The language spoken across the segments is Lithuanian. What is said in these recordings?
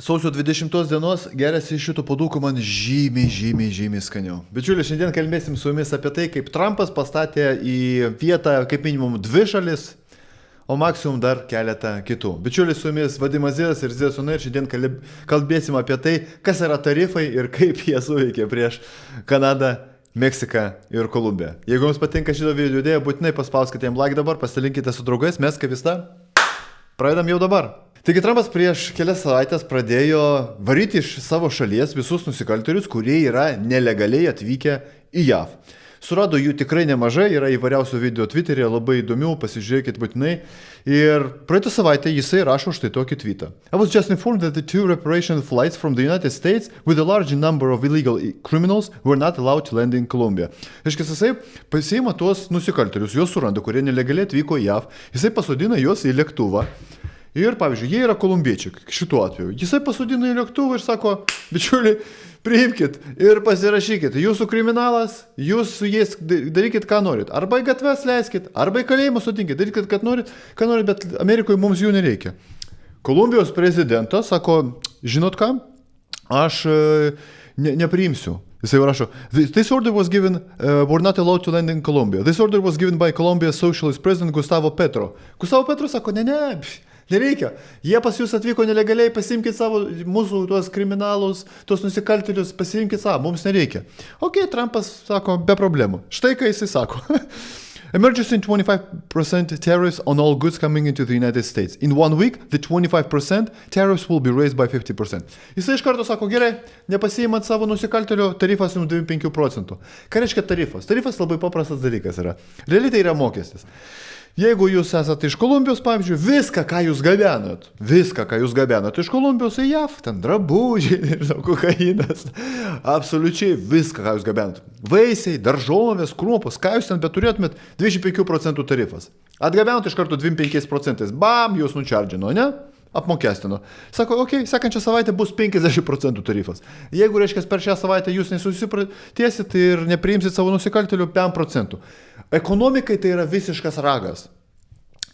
sausio 20 dienos geriasi iš šitų padūkų man žymiai skaniau. Bičiuliai, šiandien kalbėsim su jumis apie tai, kaip Trumpas pastatė į vietą kaip minimum 2 šalis, o maksimum dar keletą kitų. Bičiuliai, su jumis Vadimas Zidas ir Zidas Unai ir šiandien kalbėsim apie tai, kas yra tarifai ir kaip jie suveikė prieš Kanadą, Meksiką ir Kolumbiją. Jeigu jums patinka šito video idėja, būtinai paspauskite jam like dabar, pasidalinkite su draugais, mes kaip visada pradedam jau dabar. Taigi Trumpas prieš kelias savaitės pradėjo varyti iš savo šalies visus nusikaltėlius, kurie yra nelegaliai atvykę į JAV. Surado jų tikrai nemažai, yra įvairiausių video Twitter'e, labai įdomių, pasižiūrėkit būtinai. Ir praeitą savaitę jisai rašo štai tokį tweetą. I was just informed that the 2 repatriation flights from the United States with a large number of illegal criminals were not allowed to land in Colombia. Reiškia, jisai pasiima tuos nusikaltėlius, juos suranda, kurie nelegaliai atvyko į JAV, jisai pasodina juos į lėktuvą. Ir, pavyzdžiui, jie yra kolumbiečiai, šituo atveju. Jisai pasodina į lėktuvą ir sako, bičiuliai, priimkit ir pasirašykit. Jūsų kriminalas, jūs su jais darykit, ką norit. Arba į gatves leiskit, arba į kalėjimą sutinkit, darykit, ką norit, bet Amerikoje mums jų nereikia. Kolumbijos prezidentas sako, žinot ką, aš nepriimsiu. Jisai rašo, this order was given, were not allowed to land in Colombia. This order was given by Colombia's socialist president Gustavo Petro. Gustavo Petro sako, nereikia. Jie pas jūs atvyko nelegaliai, pasiimkit savo, mūsų tuos kriminalus, tuos nusikaltėlius, pasiimkit savo, mums nereikia. Ok, Trumpas sako, be problemų. Štai ką jisai sako. Emergency 25% tariffs on all goods coming into the United States. In 1 week, the 25% tariffs will be raised by 50%. Jisai iš karto sako, gerai, nepasiimat savo nusikaltėlio, tarifas jums 25%. Ką reiškia tarifas? Tarifas labai paprastas dalykas yra. Realiai tai yra mokestis. Jeigu jūs esate iš Kolumbijos, pavyzdžiui, viską, ką jūs gabenat iš Kolumbijos į JAV, ten drabužiai, nežinau, kokainas, absoliučiai viską, ką jūs gabenat. Vaisiai, daržovės, kruopos, ką jūs ten beturėtumėt, 25% tarifas. Atgabenat iš karto 25%, bam, jūs nučardžino, ne? Apmokestino. Sako, ok, sekančią savaitę bus 50% tarifas. Jeigu, reiškia, per šią savaitę jūs nesusipratiesit ir nepriimsit savo nusikaltėlių 5%. Ekonomikai tai yra visiškas ragas.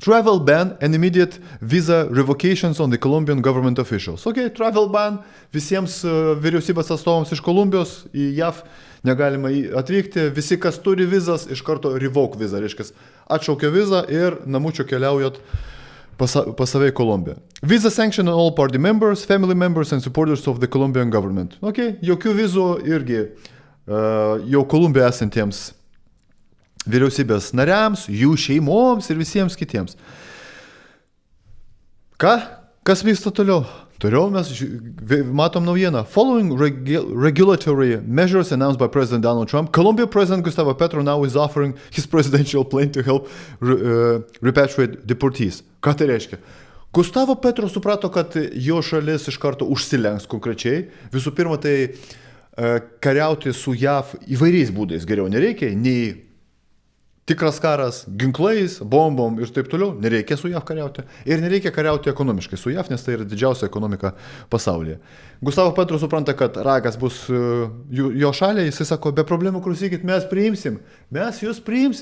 Travel ban and immediate visa revocations on the Colombian government officials. Ok, travel ban, visiems vyriausybės atstovams iš Kolumbijos į JAV negalima atvykti, visi, kas turi vizas, iš karto revoke vizą, reiškia, atšaukia vizą ir namučio keliaujat pas save į Kolumbiją. Visa sanction on all party members, family members and supporters of the Colombian government. Ok, jokių vizų irgi jau Kolumbijoje esantiems vyriausybės nariams, jų šeimoms ir visiems kitiems. Kas vyksta toliau? Toliau mes matom naujieną. Following regulatory measures announced by President Donald Trump, Colombia President Gustavo Petro now is offering his presidential plane to help repatriate deportees. Ką tai reiškia? Gustavo Petro suprato, kad jo šalis iš karto užsilenks konkrečiai. Visų pirma, tai kariauti su JAV įvairiais būdais geriau nereikia, nei tikras karas, ginklais, bombom ir taip toliau, nereikia su JAV kariauti. Ir nereikia kariauti ekonomiškai su JAV, nes tai yra didžiausia ekonomika pasaulyje. Gustavo Petro supranta, kad ragas bus jo šaliai, jisai sako, be problemų klausykit, mes priimsim,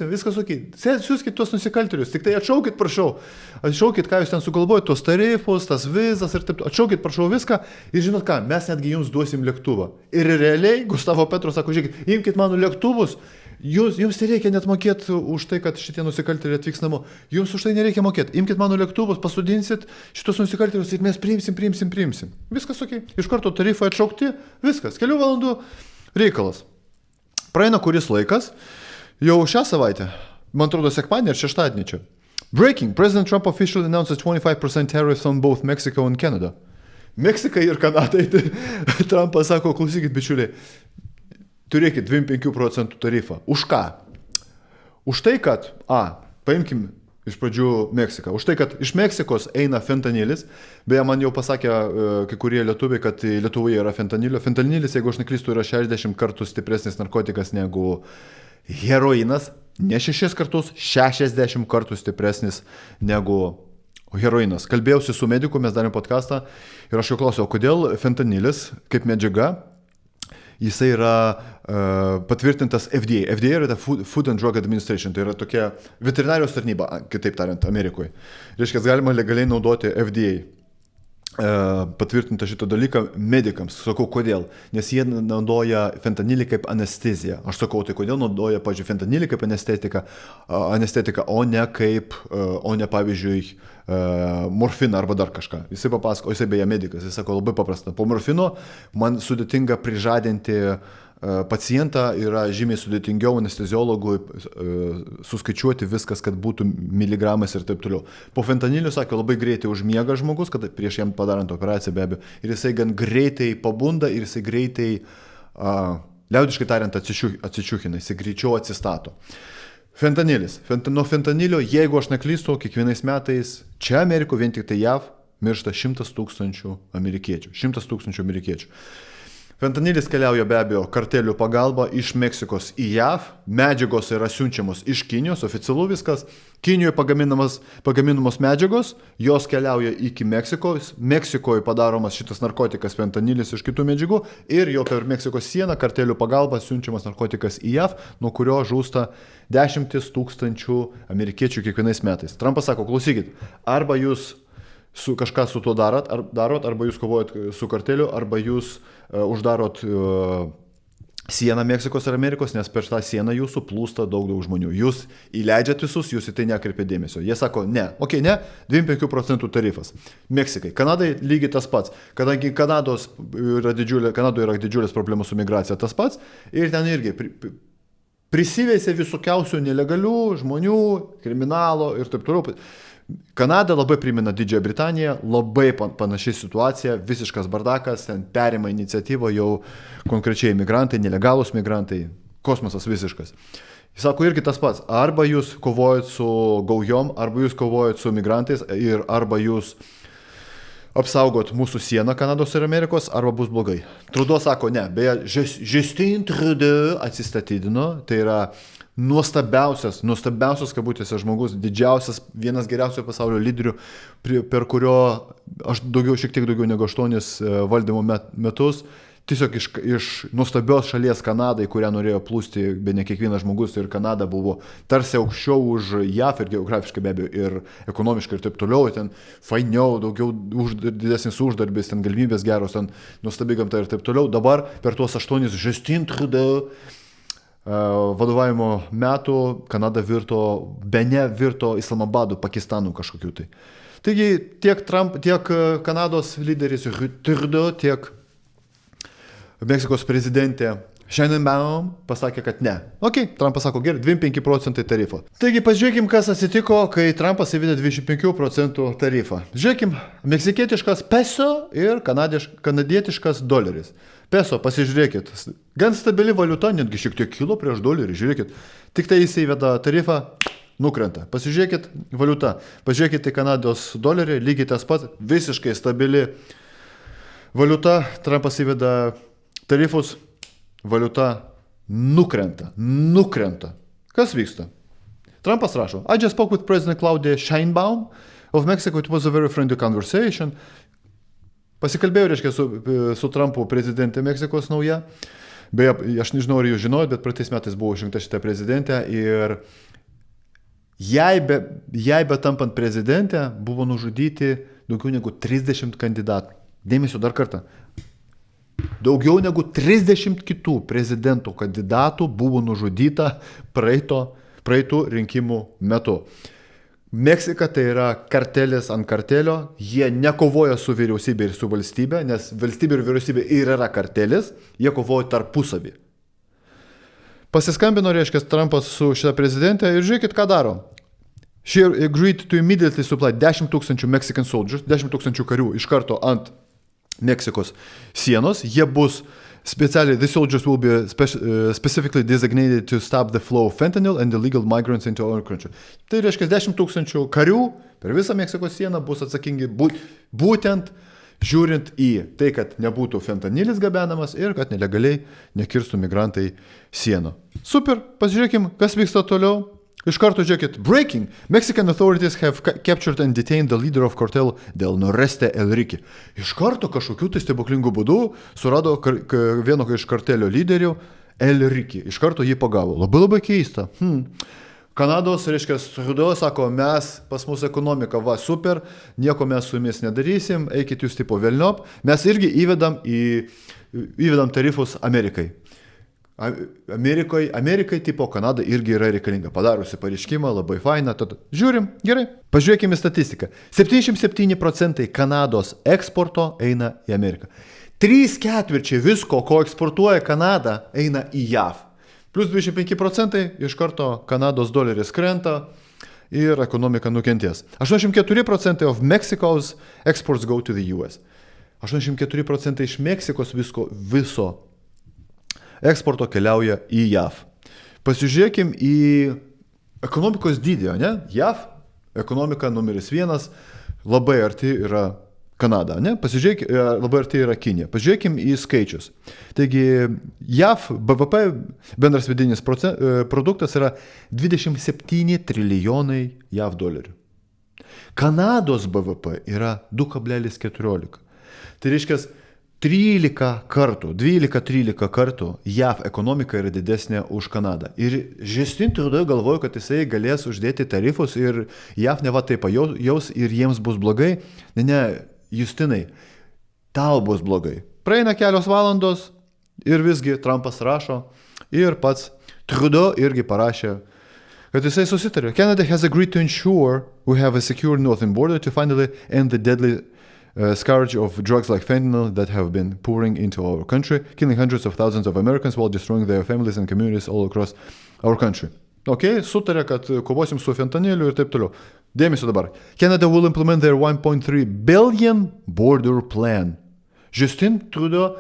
viskas ok. Siūskit tuos nusikaltėlius, tik tai atšaukit, prašau. Atšaukit, ką jūs ten sugalvojate, tuos tarifus, tas vizas ir taip, atšaukit, prašau viską. Ir žinot ką, mes netgi jums duosim lėktuvą. Ir realiai Gustavo Petro sako, žiūrėkit, imkit mano lėktuvus. Jums nereikia net mokėti už tai, kad šitie nusikaltėliai atvyks namo. Jums už tai nereikia mokėti. Imkit mano lėktuvus, pasodinsit šitos nusikaltėlius ir mes priimsim. Viskas ok. Iš karto tarifai atšaukti, viskas. Kelių valandų reikalas. Praeina kuris laikas, jau šią savaitę, man atrodo, sekmadienį ir šeštadienį čia. Breaking. President Trump officially announces 25% tariffs on both Mexico and Canada. Meksikai ir Kanadai. Trumpas sako, klausykit, bičiuliai. Turėkit 25% tarifą. Už ką? Už tai, kad, paimkim iš pradžių Meksiką. Už tai, kad iš Meksikos eina fentanilis. Beje, man jau pasakė kai kurie lietuviai, kad Lietuvoje yra fentanilio. Fentanilis, jeigu aš neklystu, yra 60 kartų stipresnis narkotikas negu heroinas. Ne 6 kartus, 60 kartų stipresnis negu heroinas. Kalbėjausi su mediku, mes darėm podcastą ir aš jo klausiau, kodėl fentanilis kaip medžiaga jisai yra patvirtintas FDA. FDA yra Food and Drug Administration, tai yra tokia veterinarijos tarnyba, kitaip tariant, Amerikoje. Reiškia, galima legaliai naudoti FDA. patvirtinta šitą dalyką medikams. Sakau, kodėl? Nes jie naudoja fentanilį kaip anesteziją. Aš sakau, tai kodėl naudoja, pavyzdžiui, fentanilį kaip anestetiką, o ne, pavyzdžiui, morfiną arba dar kažką. Jisai papasako, jisai beje medikas, jis sako labai paprasta. Po morfino man sudėtinga prižadinti pacientą, yra žymiai sudėtingiau anesteziologui suskaičiuoti viskas, kad būtų miligramais ir taip toliau. Po fentaniliu, sakė, labai greitai užmiega žmogus, kad prieš jam padarant operaciją be abejo, ir jisai gan greitai pabunda ir jisai greitai, liaudiškai tariant, atsičiūkina, jisai greičiau atsistato. Fentanilis. Nuo fentanilio, jeigu aš neklystu, kiekvienais metais čia Amerikoje, vien tik tai JAV, miršta 100 000 amerikiečių. 100 000 amerikiečių. Fentanilis keliauja be abejo kartelių pagalba iš Meksikos į JAV, medžiagos yra siunčiamos iš Kinijos, oficialu viskas, Kinijoje pagaminamos medžiagos, jos keliauja iki Meksikos, Meksikoje padaromas šitas narkotikas fentanilis iš kitų medžiagų ir jau per Meksikos sieną kartelių pagalba siunčiamas narkotikas į JAV, nuo kurio žūsta 10 000 amerikiečių kiekvienais metais. Trumpas sako, klausykit, arba jūs kažką su tuo darot, arba jūs kovojat su karteliu, arba jūs uždarot sieną Meksikos ir Amerikos, nes per tą sieną jūsų plūsta daug žmonių. Jūs įleidžiat visus, jūs į tai nekreipia dėmesio. Jie sako, ne, 25% tarifas. Meksikai. Kanadai lygiai tas pats. Kadangi Kanadoje yra didžiulės problemos su migracija, tas pats. Ir ten irgi prisiveisė visokiausių nelegalių žmonių, kriminalo ir taip toliau. Kanada labai primena Didžiąją Britaniją, labai panaši situacija, visiškas bardakas, ten perima iniciatyvą jau konkrečiai migrantai, nelegalūs migrantai, kosmosas visiškas. Jis sako irgi tas pats, arba jūs kovojat su gaujom, arba jūs kovojat su migrantais, arba jūs apsaugot mūsų sieną Kanados ir Amerikos, arba bus blogai. Trudeau sako ne, beje, Justin Trudeau atsistatydino, tai yra nuostabiausias kabutėse žmogus, didžiausias, vienas geriausių pasaulio lyderių, per kurio aš šiek tiek daugiau negu 8 valdymo metus, tiesiog iš nuostabios šalies Kanadai, kurią norėjo plūsti be ne kiekvienas žmogus, ir Kanada buvo tarsi aukščiau už JAV ir geografiškai be abejo, ir ekonomiškai ir taip toliau, ten fainiau, didesnis uždarbis, ten galimybės geros, ten nuostabi gamta ir taip toliau. Dabar per tuos 8 Justin Trudeau vadovavimo metų Kanada virto Islamabadu, Pakistanu kažkokiu tai. Taigi tiek Kanados lyderis Trudeau, tiek Meksikos prezidentė Sheinbaum pasakė, kad ne. Trumpas sako, gerai, 25% tarifo. Taigi pažiūrėkim, kas atsitiko, kai Trumpas įvedė 25% tarifą. Žiūrėkim, meksikietiškas peso ir kanadietiškas doleris. Peso, pasižiūrėkit, gan stabili valiuta, netgi šiek tiek kilo prieš dolerį, žiūrėkit, tik tai jis įveda tarifą, nukrenta. Pasižiūrėkit valiuta, pažiūrėkit į Kanados dolerį, lygiai tas pats, visiškai stabili valiuta, Trumpas įveda tarifus, valiuta nukrenta. Kas vyksta? Trumpas rašo, I just spoke with President Claudia Sheinbaum of Mexico, it was a very friendly conversation. Pasikalbėjau, reiškia, su Trumpu prezidentė Meksikos nauja. Beje, aš nežinau, ar jūs žinojot, bet praeitais metais buvo išrinkta šitą prezidentę ir jai betampant prezidentę buvo nužudyti daugiau negu 30 kandidatų. Dėmesio dar kartą. Daugiau negu 30 kitų prezidento kandidatų buvo nužudyta praeitų rinkimų metu. Meksika tai yra kartelis ant kartelio, jie nekovoja su vyriausybė ir su valstybė, nes valstybė ir vyriausybė ir yra kartelis, jie kovoja tarpusavį. Pasiskambino, reiškia, Trumpas su šitą prezidentę ir žiūrėkit, ką daro. She agreed to immediately supply 10 000 Mexican soldiers, 10 000 karių iš karto ant Meksikos sienos, jie bus specially, the soldiers will be specifically designated to stop the flow of fentanyl and illegal migrants into our country. Tai reiškia 10 000 karių per visą Meksikos sieną bus atsakingi būtent žiūrint į tai, kad nebūtų fentanilis gabenamas ir kad nelegaliai nekirstų migrantai sienų. Super, pasižiūrėkim, kas vyksta toliau. Iš karto žiūrėkit, breaking. Mexican authorities have captured and detained the leader of cartel Del Noreste El Ricky. Iš karto kažkokiu tai stebuklingų būdų surado vieno iš kartelio lyderių El Ricky. Iš karto jį pagavo. Labai keista. Kanados, reiškia, Trudeau sako, pas mūsų ekonomika, va, super, nieko mes su jumis nedarysim, eikit jūs tipo velniop. Mes irgi įvedam tarifus Amerikai. Amerikai tipo Kanada irgi yra reikalinga. Padarusi pareiškimą, labai faina. Tad žiūrim, gerai. Pažiūrėkime statistiką. 77% Kanados eksporto eina į Ameriką. 3/4 visko, ko eksportuoja Kanada, eina į JAV. Plus 25% iš karto Kanados doleris krenta ir ekonomika nukentės. 84% of Mexico's exports go to the US. 84% iš Meksikos viso eksporto keliauja į JAV. Pasižiūrėkim į ekonomikos dydį, ne? JAV ekonomika numeris 1, labai arti yra Kanada, ne? Pasižiūrėkim, labai arti yra Kinija. Pažiūrėkim į skaičius. Taigi, JAV BVP bendras vidinis produktas yra 27 trilijonai JAV dolerių. Kanados BVP yra 2,14. Tai reiškia 12 kartų JAV ekonomika yra didesnė už Kanadą. Ir Justin Trudeau galvoja, kad jisai galės uždėti tarifus ir JAV neva taip jaus ir jiems bus blogai. Ne, Justinai, tau bus blogai. Praeina kelios valandos ir visgi Trumpas rašo ir pats Trudeau irgi parašė, kad jisai susitarė. Canada has agreed to ensure we have a secure northern border to finally end the deadly scourge of drugs like fentanyl that have been pouring into our country, killing hundreds of thousands of Americans while destroying their families and communities all across our country. Ok, sutarė, kad kovosim su fentaniliu ir taip toliau. Dėmesio dabar. Canada will implement their 1.3 billion border plan. Justin Trudeau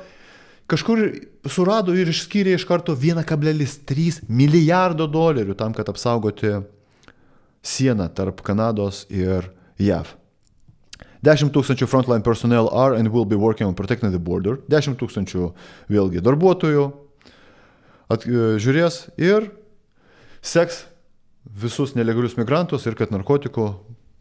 kažkur surado ir išskyrė iš karto 1,3 milijardo dolerių tam, kad apsaugoti sieną tarp Kanados ir JAV. 10 tūkstančių frontline personnel are and will be working on protecting the border. 10 tūkstančių vėlgi darbuotojų žiūrės ir seks visus nelegalius migrantus ir kad narkotikų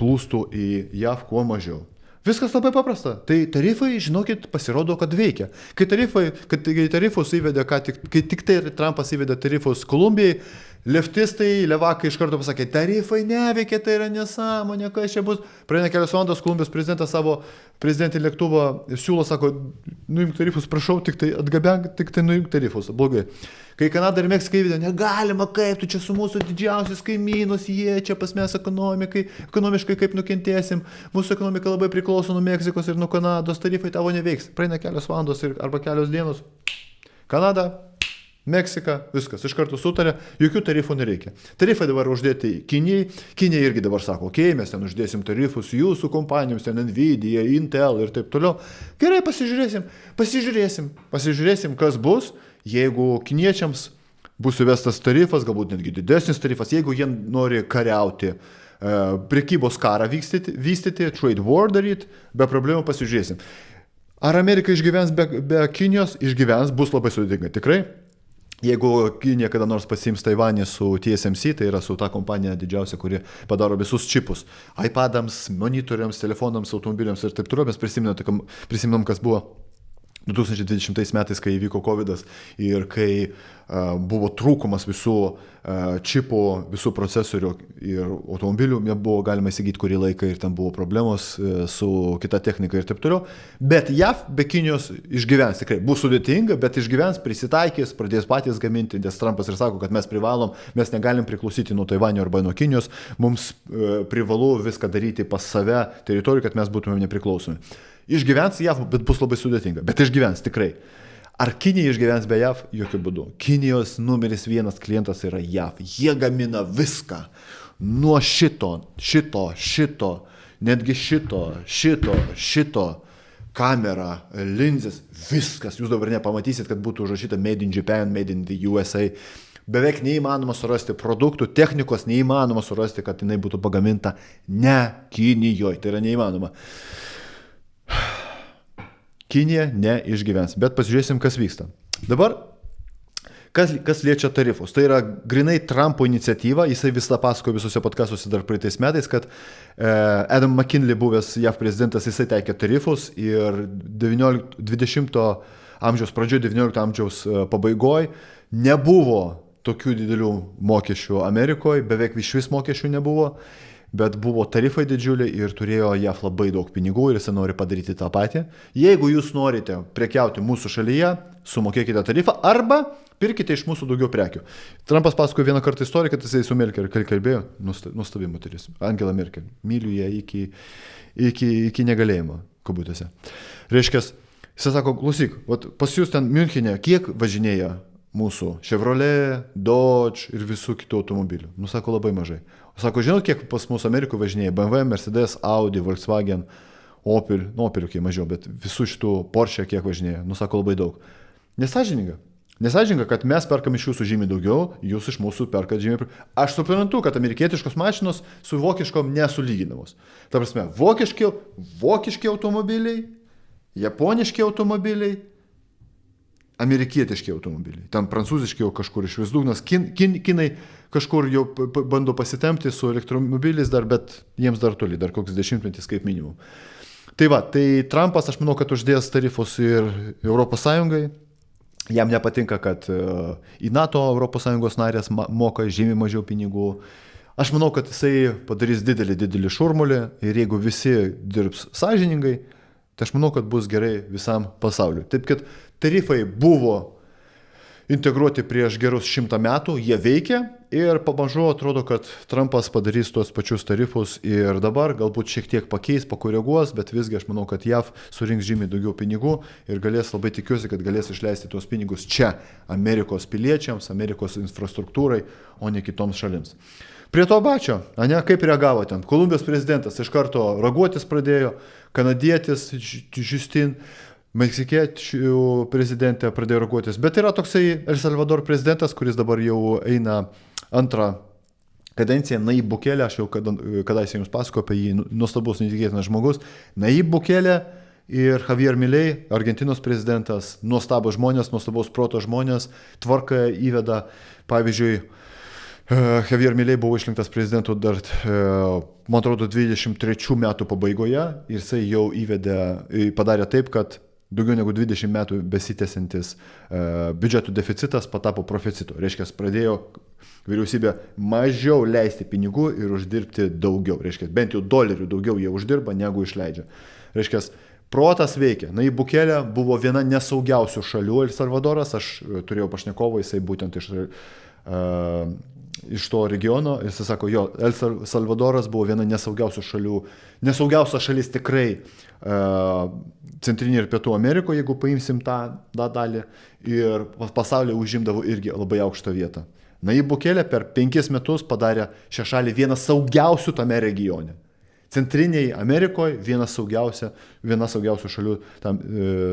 plūstų į JAV kuo mažiau. Viskas labai paprasta. Tai tarifai, žinokit, pasirodo, kad veikia. Kai tarifus įvedė, kai tik tai Trumpas įvedė tarifus Kolumbijai, leftistai, levakai iš karto pasakė, tarifai neveikia, tai yra nesąmonė, kas čia bus. Praeina kelios valandos, Kolumbijos prezidentas savo prezidentį lėktuvą siūlo, sako, nuimk tarifus, prašau, tik tai atgabenk, tik tai nuimk tarifus. Blogai. Kai Kanada ir Meksika įvedė, negalima, kaip tu čia su mūsų didžiausiais kaimynus, jie čia pas mes ekonomiškai kaip nukentėsim, mūsų ekonomika labai priklauso nuo Meksikos ir nuo Kanados, tarifai tavo neveiks. Praeina kelios valandos arba kelios dienos. Kanada, Meksika, viskas, iš karto sutarė, jokių tarifų nereikia. Tarifai dabar uždėti Kinijai, Kinija irgi dabar sako, okei, mes ten uždėsim tarifus jūsų kompanijoms, ten Nvidia, Intel ir taip toliau. Gerai, pasižiūrėsim, kas bus, jeigu kiniečiams bus įvestas tarifas, galbūt netgi didesnis tarifas, jeigu jie nori kariauti, prekybos karą vystyti, trade war daryti, be problemų pasižiūrėsim. Ar Amerika išgyvens be Kinijos? Išgyvens, bus labai sudėtinga, tikrai. Jeigu Kinija kada nors pasiims Taivanį su TSMC, tai yra su ta kompanija didžiausia, kuri padaro visus čipus, iPadams, monitoriams, telefonams, automobiliams ir taip toliau, mes prisiminam, kas buvo 2020 metais, kai įvyko COVID-as ir kai buvo trūkumas visų čipų, visų procesorių ir automobilių, nebuvo galima įsigyti kurį laiką ir ten buvo problemos su kita technika ir taip toliau. Bet JAV be Kinijos išgyvens, tikrai bus sudėtinga, bet išgyvens, prisitaikys, pradės patys gaminti, nes Trumpas ir sako, kad mes negalim priklausyti nuo Taivanio arba nuo Kinijos, mums privalu viską daryti pas save teritoriją, kad mes būtumėm nepriklausomi. Išgyvens JAV, bet bus labai sudėtinga, bet išgyvens tikrai. Ar Kinija išgyvens be JAV? Jokių būdų. Kinijos numeris 1 klientas yra JAV. Jie gamina viską. Nuo šito, netgi šito, kamera, linzės, viskas. Jūs dabar nepamatysit, kad būtų užrašyta Made in Japan, Made in the USA. Beveik neįmanoma surasti produktų, technikos neįmanoma surasti, kad jinai būtų pagaminta ne Kinijoje. Tai yra neįmanoma. Kinija neišgyvens, bet pasižiūrėsim, kas vyksta. Dabar, kas liečia tarifus. Tai yra grinai Trumpo iniciatyva, jisai visą pasakojo visuose podcastuose dar praeitais metais, kad Adam McKinley, buvęs JAV prezidentas, jisai taikė tarifus ir 20 amžiaus pradžioje, 19 amžiaus pabaigoje nebuvo tokių didelių mokesčių Amerikoje, beveik iš vis mokesčių nebuvo, bet buvo tarifai didžiuliai ir turėjo JAV labai daug pinigų ir jis nori padaryti tą patį. Jeigu jūs norite prekiauti mūsų šalyje, sumokėkite tarifą arba pirkite iš mūsų daugiau prekių. Trumpas pasakojo vieną kartą istoriją, kad jisai su Merkel kalbėjo, nuostabi moteris, Angela Merkel, myliu ją iki negalėjimo, kabutėse. Reiškia, jisai sako, klausyk, pas jūs ten Miunchene kiek važinėja mūsų Chevrolet, Dodge ir visų kitų automobilių? Sako, labai mažai. Sako, žinot, kiek pas mūsų Amerikoje važinėja BMW, Mercedes, Audi, Volkswagen, Opel, Opel kiek mažiau, bet visų šitų Porsche kiek važinėja? Sako, labai daug. Nesąžininga. Nesąžininga, kad mes perkam iš jūsų žymiai daugiau, jūs iš mūsų perkat žymiai. Aš suprantu, kad amerikietiškos mašinos su vokiškom nesulyginamos. Ta prasme, vokiški automobiliai, japoniški automobiliai, amerikietiški automobiliai. Ten prancūziški jau kažkur iš vis dugnas. Kinai kažkur jau bando pasitempti su elektromobiliais dar, bet jiems dar toli, dar koks 10 kaip minimum. Tai va, tai Trumpas, aš manau, kad uždės tarifus ir Europos Sąjungai. Jam nepatinka, kad į NATO ES narės moka žymiai mažiau pinigų. Aš manau, kad jisai padarys didelį šurmulį ir jeigu visi dirbs sąžiningai, tai aš manau, kad bus gerai visam pasauliu. Taip, kad tarifai buvo integruoti prieš gerus 100 metų, jie veikia ir pamažu atrodo, kad Trumpas padarys tuos pačius tarifus ir dabar galbūt šiek tiek pakeis, pakoreguos, bet visgi aš manau, kad JAV surinks žymiai daugiau pinigų ir galės, labai tikiuosi, kad galės išleisti tuos pinigus čia Amerikos piliečiams, Amerikos infrastruktūrai, o ne kitoms šalims. Prie to pačio, kaip reagavo ten? Kolumbijos prezidentas iš karto raguotis pradėjo, kanadietis Justin, meksikiečių prezidentė pradėjo raguotis, bet yra toksai El Salvador prezidentas, kuris dabar jau eina antrą kadenciją, Nayib Bukele, aš jau kadaise jums pasakoju apie jį, nuostabus, neįtikėtinas žmogus, Nayib Bukele ir Javier Milei, Argentinos prezidentas, nuostabus žmonės, nuostabaus proto žmonės, tvarką įveda, pavyzdžiui, Javier Milei buvo išrinktas prezidentu dar, man atrodo, 23 metų pabaigoje ir jisai jau padarė taip, kad daugiau negu 20 metų besitęsiantis biudžeto deficitas patapo proficitu. Reiškia, pradėjo vyriausybė mažiau leisti pinigų ir uždirbti daugiau. Reiškia, bent jau dolerių daugiau jie uždirba, negu išleidžia. Reiškia, protas veikia. Nayib Bukele buvo viena nesaugiausių šalių El Salvadoras. Aš turėjau pašnekovą, jisai būtent iš to regiono. Jis sako, jo, El Salvadoras buvo viena nesaugiausių šalių. Nesaugiausia šalis tikrai Centrinė ir Pietų Amerikoje, jeigu paimsim tą dalį. Ir pasaulyje užimdavo irgi labai aukštą vietą. Nayib Bukele per 5 metus padarė šią šalį vieną saugiausių tame regione. Centrinėje Amerikoje viena saugiausių šalių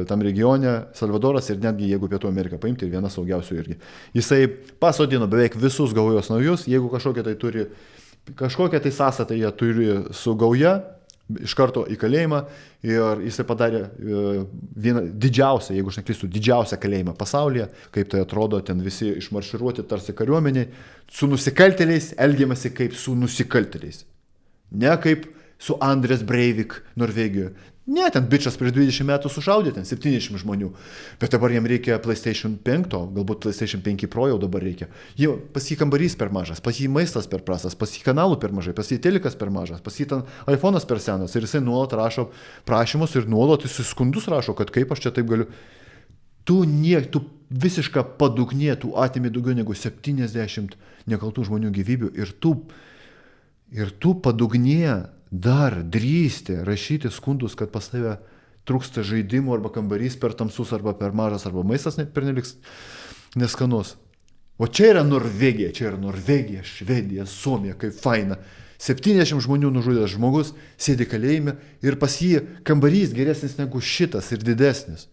tam regione, Salvadoras ir netgi jeigu Pietų Ameriką paimti, viena saugiausių irgi. Jisai pasodino beveik visus gaujos naujus, jeigu kažkokią tai sąsatą jie turi su gauja, iš karto į kalėjimą ir jisai padarė vieną didžiausią, jeigu aš neklystu, didžiausią kalėjimą pasaulyje, kaip tai atrodo, ten visi išmarširuoti tarsi kariuomeniai, su nusikaltėliais elgiamasi kaip su nusikaltėliais, ne kaip su Andrės Breivik Norvegijoje. Ne, ten bičas prieš 20 metų sušaudė, ten 70 žmonių, bet dabar jam reikia PlayStation 5, galbūt PlayStation 5 Pro jau dabar reikia. Pas jį kambarys per mažas, pas jį maistas per prastas, pas jį kanalų per mažai, pas jį telikas per mažas, pas jį ten iPhone'as per senas ir jisai nuolat rašo prašymus ir nuolat skundus rašo, kad kaip aš čia taip galiu. Tu visišką padugnė, tu atimi daugiau negu 70 nekaltų žmonių gyvybių ir tu padugnė dar drįsti rašyti skundus, kad pas tave trūksta žaidimų arba kambarys per tamsus arba per mažas arba maistas pernelyg neskanus. O čia yra Norvegija, Švedija, Suomija, kaip faina. 70 žmonių nužudęs žmogus sėdi kalėjime ir pas jį kambarys geresnis negu šitas ir didesnis.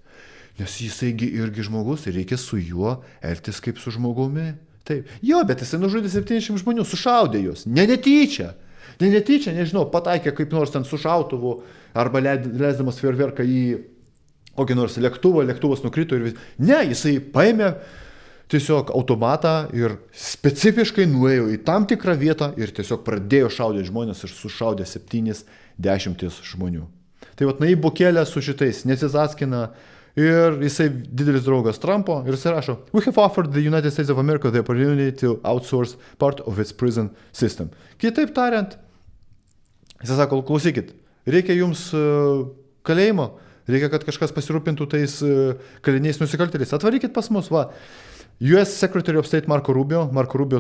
Nes jisai irgi žmogus ir reikia su juo elgtis kaip su žmogumi. Taip. Jo, bet jisai nužudė 70 žmonių, sušaudė juos, netyčia. Netyčia, nežinau, pataikė kaip nors ten su šautuvu arba leisdamas fejerverką į kokį nors lėktuvą, lėktuvas nukrito ir Ne, jisai paėmė tiesiog automatą ir specifiškai nuėjo į tam tikrą vietą ir tiesiog pradėjo šaudyti žmonės ir sušaudė 70 žmonių. Tai vat Nayib Bukele su šitais nesizaskina Ir jisai didelis draugas Trumpo ir jisai rašo, "We have offered the United States of America the opportunity to outsource part of its prison system." Kitaip tariant, jisai sako, klausykit, reikia jums kalėjimo, reikia, kad kažkas pasirūpintų tais kaliniais nusikaltėliais. Atvarykit pas mus, va. US Secretary of State Marco Rubio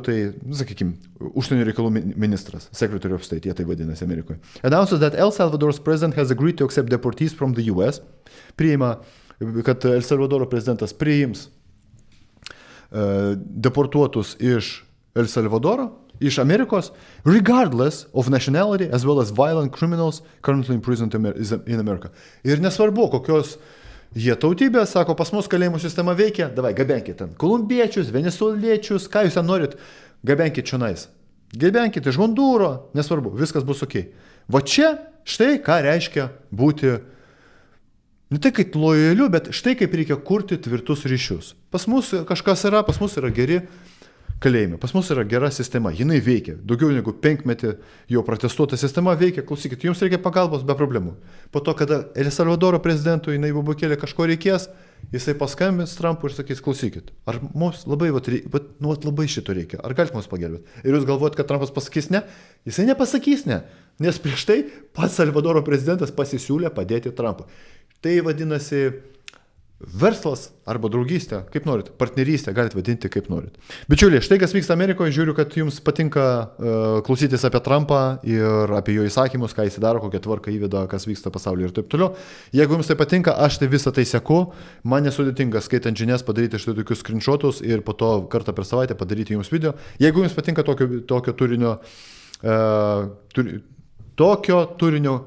tai, sakykime, užsienio reikalų ministras, Secretary of State, jie tai vadinasi Amerikoje, announces that El Salvador's president has agreed to accept deportees from the US, priima, kad El Salvadoro prezidentas priims deportuotus iš El Salvadoro, iš Amerikos, regardless of nationality as well as violent criminals currently imprisoned in America. Ir nesvarbu, kokios jie tautybės, sako, pas mus kalėjimų sistema veikia, davai, gabenkit ten kolumbiečius, venezueliečius, ką jūs ten norit, gabenkit čionais. Gabenkit iš Hondūro, nesvarbu, viskas bus ok. Va čia, štai ką reiškia būti, ne tai kaip lojaliu, bet štai kaip reikia kurti tvirtus ryšius. Pas mus kažkas yra, pas mus yra geri kalėjime, pas mus yra gera sistema, jinai veikia, daugiau negu 5 metį jau protestuota sistema veikia, klausykit, jums reikia pagalbos be problemų. Po to, kada El Salvadoro prezidentui Nayib Bukele kažko reikės, jisai paskambins Trumpui ir sakys, klausykit, ar mums labai, labai šito reikia, ar galite mums pagelbėti? Ir jūs galvojat, kad Trumpas pasakys ne? Jisai nepasakys ne, nes prieš tai pats Salvadoro prezidentas pasisiūlė padėti Trumpui. Tai vadinasi verslas arba draugystė, kaip norit, partnerystė, galite vadinti kaip norit. Bičiuliai, štai kas vyksta Amerikoje, žiūriu, kad jums patinka klausytis apie Trumpą ir apie jo įsakymus, ką jis daro, kokią tvarką įveda, kas vyksta pasaulyje ir taip toliau. Jeigu jums tai patinka, aš tai visą tai seku, man nesudėtinga skaitant žinias padaryti štai tokius screenshotus ir po to kartą per savaitę padaryti jums video. Jeigu jums patinka tokio turinio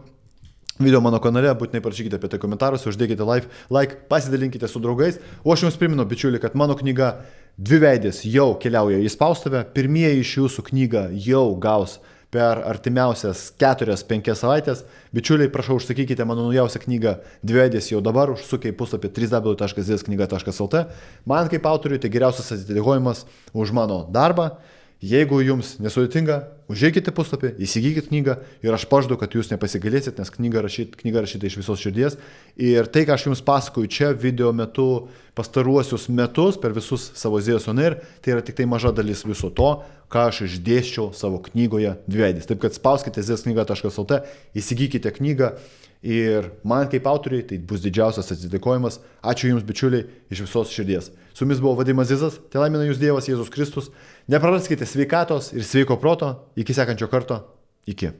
video mano kanale, būtinai parašykite apie tai komentaruose, uždėkite like, pasidalinkite su draugais. O aš jums primenu, bičiuliai, kad mano knyga Dviveidės jau keliauja į spaustuvę. Pirmieji iš jūsų knygą jau gaus per artimiausias 4-5 savaitės. Bičiuliai, prašau, užsakykite mano naujausią knygą Dviveidės jau dabar, užsukę į puslapį www.zsknyga.lt. Man kaip autoriui tai geriausias atidėkojimas už mano darbą. Jeigu jums nesudėtinga, užeikite puslapį, įsigykite knygą ir aš pažadu, kad jūs nepasigalėsit, nes knyga rašyta iš visos širdies. Ir tai, ką aš jums pasakoju čia video metu, pastaruosius metus, per visus savo Zėjos on Air, tai yra tik tai maža dalis viso to, ką aš išdėsčiau savo knygoje Dviveidės. Taip kad spauskite zsknyga.lt, įsigykite knygą. Ir man kaip autoriai tai bus didžiausias atsidėkojimas. Ačiū jums, bičiuliai, iš visos širdies. Su jumis buvo Vadimas Zizas, tai laimina jūs Dievas Jėzus Kristus. Nepraraskite sveikatos ir sveiko proto. Iki sekančio karto. Iki.